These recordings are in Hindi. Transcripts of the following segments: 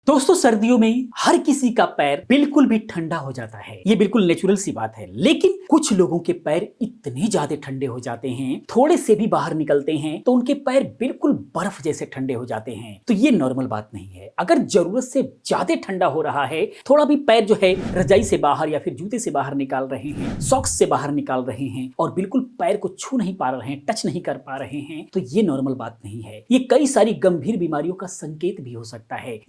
दोस्तों सर्दियों में हर किसी का पैर बिल्कुल भी ठंडा हो जाता है। ये बिल्कुल नेचुरल सी बात है, लेकिन कुछ लोगों के पैर इतने ज्यादा ठंडे हो जाते हैं, थोड़े से भी बाहर निकलते हैं तो उनके पैर बिल्कुल बर्फ जैसे ठंडे हो जाते हैं। तो ये नॉर्मल बात नहीं है। अगर जरूरत से ज्यादा ठंडा हो रहा है, थोड़ा भी पैर जो है रजाई से बाहर या फिर जूते से बाहर निकाल रहे हैं, सॉक्स से बाहर निकाल रहे हैं और बिल्कुल पैर को छू नहीं पा रहे हैं, टच नहीं कर पा रहे हैं, तो ये नॉर्मल बात नहीं है। ये कई सारी गंभीर बीमारियों का संकेत भी हो सकता है।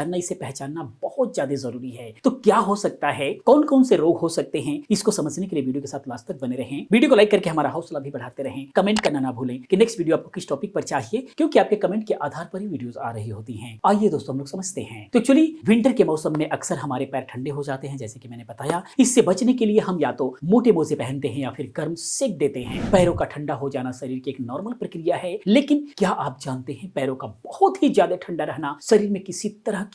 इसे पहचानना बहुत ज्यादा जरूरी है। तो क्या हो सकता है, कौन कौन से रोग हो सकते हैं, इसको समझने के लिए वीडियो के साथ लास्ट तक बने रहें। वीडियो को लाइक करके हमारा हौसला भी बढ़ाते रहें। कमेंट करना ना भूलें कि नेक्स्ट वीडियो आपको किस टॉपिक पर चाहिए, क्योंकि आपके कमेंट के आधार पर ही वीडियोस आ रही होती हैं। आइए दोस्तों हम लोग समझते हैं। तो एक्चुअली विंटर के मौसम में अक्सर हमारे पैर ठंडे हो जाते हैं, जैसे कि मैंने बताया। इससे बचने के लिए हम या तो मोटे मोजे पहनते हैं या फिर गर्म सेक देते हैं। पैरों का ठंडा हो जाना शरीर की एक नॉर्मल प्रक्रिया है, लेकिन क्या आप जानते हैं पैरों का बहुत ही ज्यादा ठंडा रहना शरीर में किसी तरह की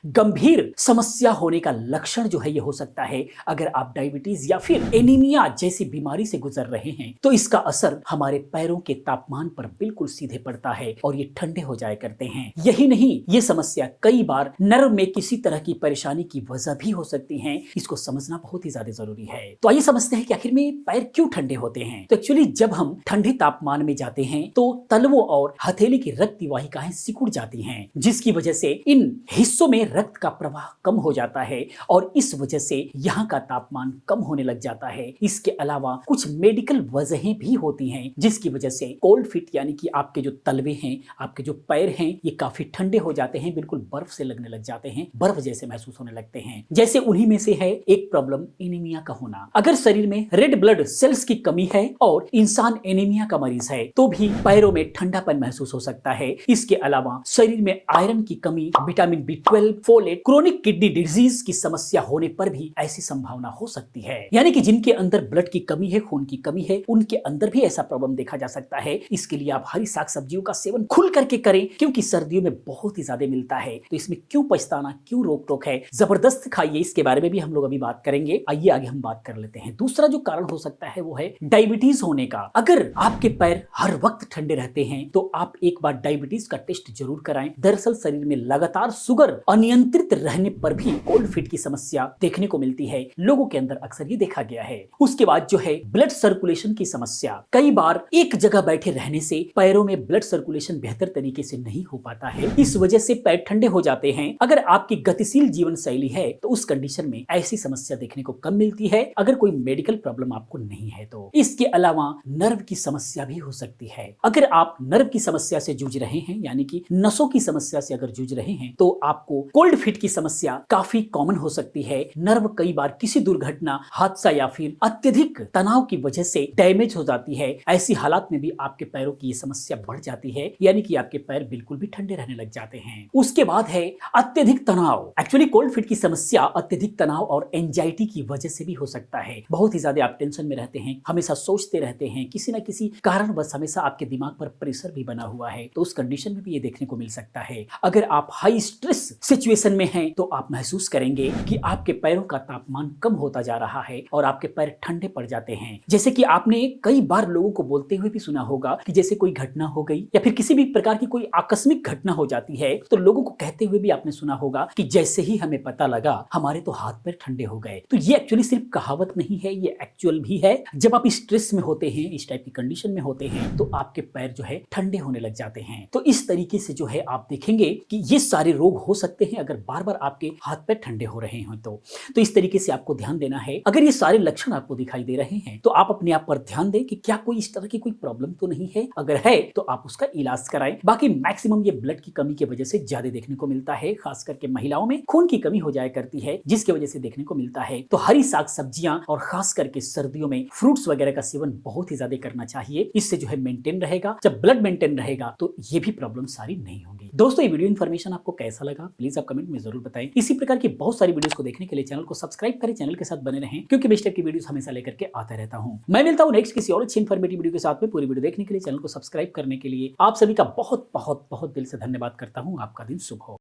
गंभीर समस्या होने का लक्षण जो है ये हो सकता है। अगर आप डायबिटीज या फिर एनीमिया जैसी बीमारी से गुजर रहे हैं तो इसका असर हमारे पैरों के तापमान पर बिल्कुल सीधे पड़ता है और ये ठंडे हो जाया करते हैं। यही नहीं, ये समस्या कई बार नर्व में किसी तरह की परेशानी की वजह भी हो सकती है। इसको समझना बहुत ही ज्यादा जरूरी है। तो आइए समझते हैं कि आखिर में पैर क्यों ठंडे होते हैं। तो एक्चुअली जब हम ठंडे तापमान में जाते हैं तो तलवों और हथेली की रक्त वाहिकाएं सिकुड़ जाती हैं, जिसकी वजह से इन हिस्सों में रक्त का प्रवाह कम हो जाता है और इस वजह से यहाँ का तापमान कम होने लग जाता है। इसके अलावा कुछ मेडिकल वजहें भी होती हैं, जिसकी वजह से कोल्ड फीट यानी कि आपके जो तलवे हैं, आपके जो पैर हैं, ये काफी ठंडे हो जाते हैं, बिल्कुल बर्फ से लगने लग जाते हैं, बर्फ जैसे महसूस होने लगते हैं। जैसे उन्हीं में से है एक प्रॉब्लम एनीमिया का होना। अगर शरीर में रेड ब्लड सेल्स की कमी है और इंसान एनीमिया का मरीज है तो भी पैरों में ठंडापन महसूस हो सकता है। इसके अलावा शरीर में आयरन की कमी, vitamin B12, folate, chronic kidney disease की समस्या होने पर भी ऐसी संभावना हो सकती है। यानी कि जिनके अंदर ब्लड की कमी है, खून की कमी है, उनके अंदर भी ऐसा प्रॉब्लम देखा जा सकता है। इसके लिए आप हरी साग सब्जियों का सेवन खुल करके करें, क्योंकि सर्दियों में बहुत ही ज्यादा मिलता है। तो इसमें क्यों पछताना, क्यों रोक टोक है, जबरदस्त खाइए। इसके बारे में भी हम लोग अभी बात करेंगे। आइए आगे हम बात कर लेते हैं। दूसरा जो कारण हो सकता है वो है डायबिटीज होने का। अगर आपके पैर हर वक्त ठंडे रहते हैं तो आप एक बार डायबिटीज का टेस्ट जरूर कराएं। दरअसल शरीर में लगातार शुगर अनियंत्रित रहने पर भी कोल्ड फीट की समस्या देखने को मिलती है। लोगों के अंदर अक्सर ये देखा गया है। उसके बाद जो है ब्लड सर्कुलेशन की समस्या। कई बार एक जगह बैठे रहने से पैरों में ब्लड सर्कुलेशन बेहतर तरीके से नहीं हो पाता है, इस वजह से पैर ठंडे हो जाते हैं। अगर आपकी गतिशील जीवन शैली है तो उस कंडीशन में ऐसी समस्या देखने को कम मिलती है, अगर कोई मेडिकल प्रॉब्लम आपको नहीं है तो। इसके अलावा नर्व की समस्या भी हो सकती है। अगर आप नर्व की समस्या से जूझ रहे हैं, यानी कि नसों की समस्या से अगर जूझ रहे हैं, तो आपको कोल्ड फीट की समस्या काफी कॉमन हो सकती है। नर्व कई बार किसी दुर्घटना, हादसा या फिर अत्यधिक तनाव की वजह से डैमेज हो जाती है। ऐसी हालात में भी आपके पैरों की ये समस्या बढ़ जाती है, यानी कि आपके पैर बिल्कुल भी ठंडे रहने लग जाते हैं। उसके बाद है अत्यधिक तनाव। एक्चुअली कोल्ड फीट की समस्या अत्यधिक तनाव और एंजाइटी की वजह से भी हो सकता है। बहुत ही ज्यादा आप टेंशन में रहते हैं, हमेशा सोचते रहते हैं, किसी ना किसी कारणवश हमेशा आपके दिमाग पर प्रेशर भी बना हुआ है, तो उस कंडीशन में भी ये देखने को मिल सकता है। अगर आप हाई स्ट्रेस सिचुएशन में हैं तो आप महसूस करेंगे कि आपके पैरों का तापमान कम होता जा रहा है और आपके पैर ठंडे पड़ जाते हैं। जैसे कि आपने कई बार लोगों को बोलते हुए भी सुना होगा कि जैसे कोई घटना हो गई या फिर किसी भी प्रकार की कोई आकस्मिक घटना हो जाती है तो लोगों को कहते हुए भी आपने सुना होगा कि जैसे ही हमें पता लगा हमारे तो हाथ पैर ठंडे हो गए। तो ये एक्चुअली सिर्फ कहावत नहीं है, ये एक्चुअल भी है। जब आप स्ट्रेस में होते हैं, इस टाइप की कंडीशन में होते हैं, तो आपके पैर जो है ठंडे होने लग जाते हैं। तो इस तरीके से जो है आप देखेंगे कि ये सारे रोग हो सकते हैं अगर बार बार आपके हाथ पैर ठंडे हो रहे हो तो इस तरीके से आपको ध्यान देना है। अगर ये सारे लक्षण आपको दिखाई दे रहे हैं तो आप अपने आप पर ध्यान दें कि क्या कोई इस तरह की कोई प्रॉब्लम तो नहीं है। अगर है तो आप उसका इलाज कराएं। बाकी मैक्सिमम ये ब्लड की कमी की वजह से ज्यादा देखने को मिलता है, खास करके महिलाओं में खून की कमी हो जाया करती है, जिसकी वजह से देखने को मिलता है। तो हरी साग सब्जियां और खास करके सर्दियों में फ्रूट्स वगैरह का सेवन बहुत ही ज्यादा करना चाहिए। इससे जो है मेंटेन रहेगा। जब ब्लड मेंटेन रहेगा तो ये भी प्रॉब्लम सारी नहीं होंगी। दोस्तों ये वीडियो इन्फॉर्मेशन आपको कैसा लगा प्लीज आप कमेंट में जरूर बताएं। इसी प्रकार की बहुत सारी वीडियोस को देखने के लिए चैनल को सब्सक्राइब करें, चैनल के साथ बने रहें, क्योंकि मैं इस टाइप की वीडियोस हमेशा लेकर के आता रहता हूं। मैं मिलता हूं नेक्स्ट किसी और अच्छी इन्फॉर्मेटिव वीडियो के साथ में। पूरी वीडियो देखने के लिए, चैनल को सब्सक्राइब करने के लिए आप सभी का बहुत बहुत बहुत दिल से धन्यवाद करता हूं। आपका दिन शुभ हो।